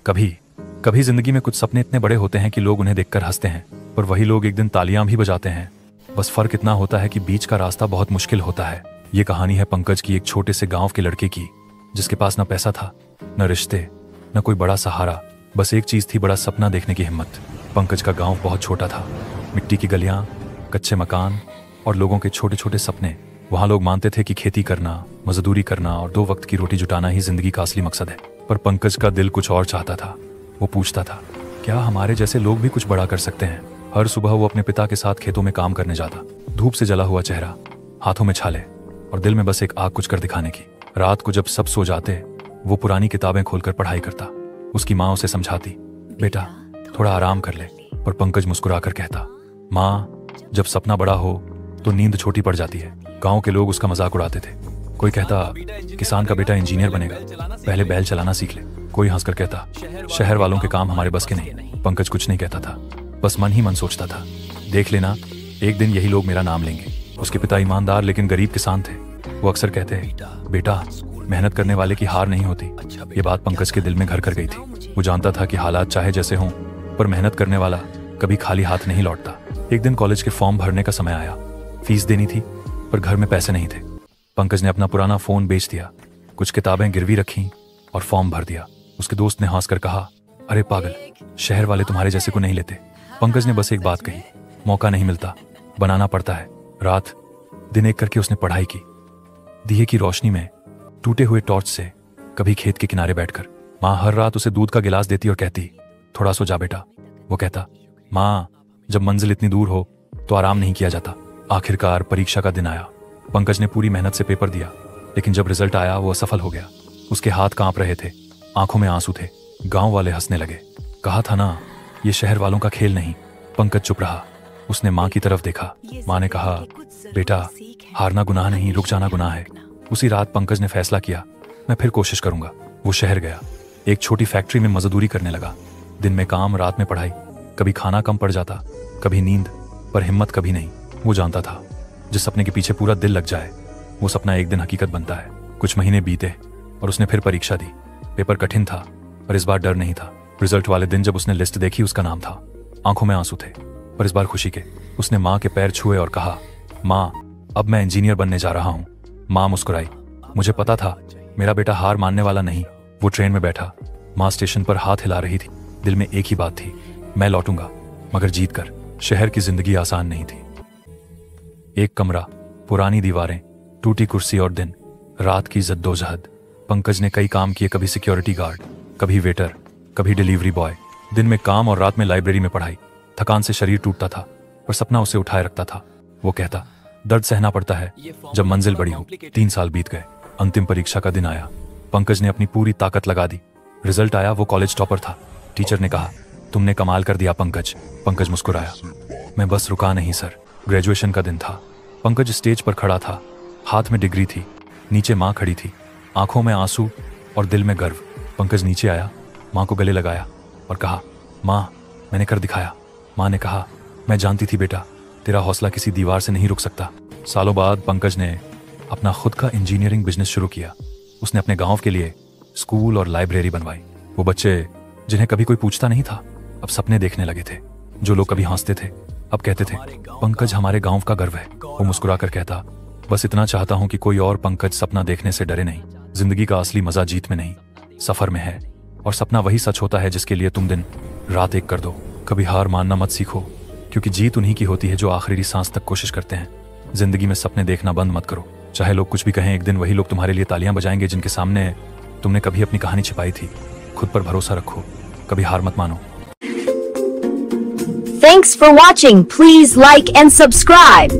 कभी कभी जिंदगी में कुछ सपने इतने बड़े होते हैं कि लोग उन्हें देखकर हंसते हैं, पर वही लोग एक दिन तालियां भी बजाते हैं। बस फर्क इतना होता है कि बीच का रास्ता बहुत मुश्किल होता है। ये कहानी है पंकज की, एक छोटे से गांव के लड़के की, जिसके पास न पैसा था, न रिश्ते, न कोई बड़ा सहारा। बस एक चीज थी, बड़ा सपना देखने की हिम्मत। पंकज का गांव बहुत छोटा था, मिट्टी की गलियां, कच्चे मकान और लोगों के छोटे छोटे सपने। वहां लोग मानते थे कि खेती करना, मजदूरी करना और 2 वक्त की रोटी जुटाना ही जिंदगी का असली मकसद है। पर पंकज का दिल कुछ और चाहता था। वो पूछता था, क्या हमारे जैसे लोग भी कुछ बड़ा कर सकते हैं? हर सुबह वो अपने पिता के साथ खेतों में काम करने जाता, धूप से जला हुआ चेहरा, हाथों में छाले और दिल में बस एक आग कुछ कर दिखाने की। रात को जब सब सो जाते, वो पुरानी किताबें खोलकर पढ़ाई करता। उसकी माँ उसे समझाती, बेटा थोड़ा आराम कर ले, पर पंकज मुस्कुराकर कहता, माँ जब सपना बड़ा हो तो नींद छोटी पड़ जाती है। गांव के लोग उसका मजाक उड़ाते थे। कोई कहता, किसान का बेटा इंजीनियर बनेगा, पहले बैल चलाना सीख ले। कोई हंसकर कहता, शहर वालों के काम हमारे बस के नहीं। पंकज कुछ नहीं कहता था, बस मन ही मन सोचता था, देख लेना एक दिन यही लोग मेरा नाम लेंगे। उसके पिता ईमानदार लेकिन गरीब किसान थे। वो अक्सर कहते, बेटा मेहनत करने वाले की हार नहीं होती। ये बात पंकज के दिल में घर कर गई थी। वो जानता था कि हालात चाहे जैसे हों, पर मेहनत करने वाला कभी खाली हाथ नहीं लौटता। एक दिन कॉलेज के फॉर्म भरने का समय आया। फीस देनी थी, पर घर में पैसे नहीं थे। पंकज ने अपना पुराना फोन बेच दिया, कुछ किताबें गिरवी रखी और फॉर्म भर दिया। उसके दोस्त ने हंसकर कहा, अरे पागल, शहर वाले तुम्हारे जैसे को नहीं लेते। पंकज ने बस एक बात कही, मौका नहीं मिलता, बनाना पड़ता है। रात दिन एक करके उसने पढ़ाई की, दिए की रोशनी में, टूटे हुए टॉर्च से। कभी खेत के किनारे बैठकर माँ हर रात उसे दूध का गिलास देती और कहती, थोड़ा सो जा बेटा। वो कहता, माँ जब मंजिल इतनी दूर हो तो आराम नहीं किया जाता। आखिरकार परीक्षा का दिन आया। पंकज ने पूरी मेहनत से पेपर दिया, लेकिन जब रिजल्ट आया वो असफल हो गया। उसके हाथ कांप रहे थे, आंखों में आंसू थे। गांव वाले हंसने लगे। कहा था ना, ये शहर वालों का खेल नहीं। पंकज चुप रहा। उसने माँ की तरफ देखा। माँ ने कहा, बेटा हारना गुनाह नहीं, रुक जाना गुनाह है। उसी रात पंकज ने फैसला किया, मैं फिर कोशिश करूंगा। वो शहर गया, एक छोटी फैक्ट्री में मजदूरी करने लगा। दिन में काम, रात में पढ़ाई। कभी खाना कम पड़ जाता, कभी नींद, पर हिम्मत कभी नहीं। वो जानता था, जिस सपने के पीछे पूरा दिल लग जाए, वो सपना एक दिन हकीकत बनता है। कुछ महीने बीते और उसने फिर परीक्षा दी। पेपर कठिन था, पर इस बार डर नहीं था। रिजल्ट वाले दिन जब उसने लिस्ट देखी, उसका नाम था। आंखों में आंसू थे, पर इस बार खुशी के। उसने माँ के पैर छुए और कहा, माँ अब मैं इंजीनियर बनने जा रहा हूँ। माँ मुस्कुराई। मुझे पता था मेरा बेटा हार मानने वाला नहीं। वो ट्रेन में बैठा। माँ स्टेशन पर हाथ हिला रही थी। दिल में एक ही बात थी, मैं लौटूंगा, मगर जीत कर। शहर की जिंदगी आसान नहीं थी। एक कमरा, पुरानी दीवारें, टूटी कुर्सी और दिन रात की जद्दोजहद। पंकज ने कई काम किए, कभी सिक्योरिटी गार्ड, कभी वेटर, कभी डिलीवरी बॉय। दिन में काम और रात में लाइब्रेरी में पढ़ाई। थकान से शरीर टूटता था, पर सपना उसे उठाए रखता था। वो कहता, दर्द सहना पड़ता है जब मंजिल बड़ी हो। 3 साल बीत गए। अंतिम परीक्षा का दिन आया। पंकज ने अपनी पूरी ताकत लगा दी। रिजल्ट आया, वो कॉलेज टॉपर था। टीचर ने कहा, तुमने कमाल कर दिया पंकज। पंकज मुस्कुराया, मैं बस रुका नहीं सर। ग्रेजुएशन का दिन था। पंकज स्टेज पर खड़ा था, हाथ में डिग्री थी, नीचे माँ खड़ी थी, आंखों में आंसू और दिल में गर्व। पंकज नीचे आया, माँ को गले लगाया और कहा, माँ मैंने कर दिखाया। माँ ने कहा, मैं जानती थी बेटा, तेरा हौसला किसी दीवार से नहीं रुक सकता। सालों बाद पंकज ने अपना खुद का इंजीनियरिंग बिजनेस शुरू किया। उसने अपने गांव के लिए स्कूल और लाइब्रेरी बनवाई। वो बच्चे जिन्हें कभी कोई पूछता नहीं था, अब सपने देखने लगे थे। जो लोग कभी हंसते थे, अब कहते थे, पंकज हमारे गांव का गर्व है। वो मुस्कुराकर कहता, बस इतना चाहता हूं कि कोई और पंकज सपना देखने से डरे नहीं। जिंदगी का असली मजा जीत में नहीं, सफर में है। और सपना वही सच होता है जिसके लिए तुम दिन रात एक कर दो। कभी हार मानना मत सीखो, क्योंकि जीत उन्हीं की होती है जो आखिरी सांस तक कोशिश करते हैं। जिंदगी में सपने देखना बंद मत करो। चाहे लोग कुछ भी कहें, एक दिन वही लोग तुम्हारे लिए तालियां बजाएंगे जिनके सामने तुमने कभी अपनी कहानी छिपाई थी। खुद पर भरोसा रखो, कभी हार मत मानो। Thanks for watching. Please like and subscribe.